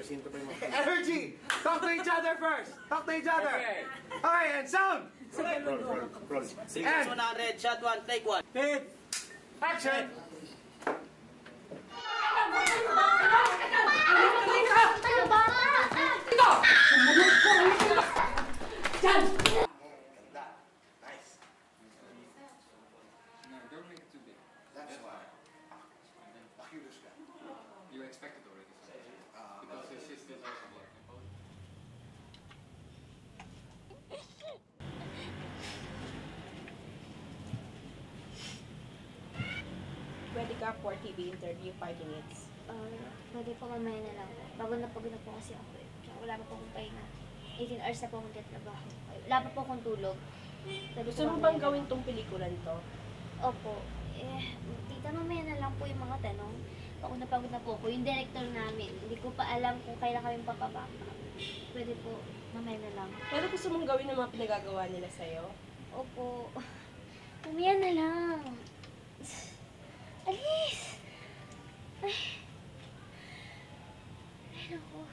presinto pa yung mga... Energy! Talk to each other first! Talk to each other! Okay, and sound! Roll. Sequence 100, shot 1, take 1. Take! Action! Don't make it too big. That's why. You expect it already. Because his sister is also there. Pwede ka for TV interview, 5 minutes. Pwede po mamaya na lang. Bago na pagod na po kasi ako eh. Tsaka wala pa po akong pahinga. 18 hours na po akong trabaho. Wala pa po akong tulog. Gusto mo bang gawin tong pelikulan to? Opo. Tita, mamaya na lang po yung mga tanong. Pagod na po ako. Yung director namin, hindi ko pa alam kung kailan kami papabaka. Pwede po, mamaya na lang. Pero gusto mong gawin ang mga pinagagawa nila sa'yo? Opo. Mamaya na lang. Alis! Ay, naku.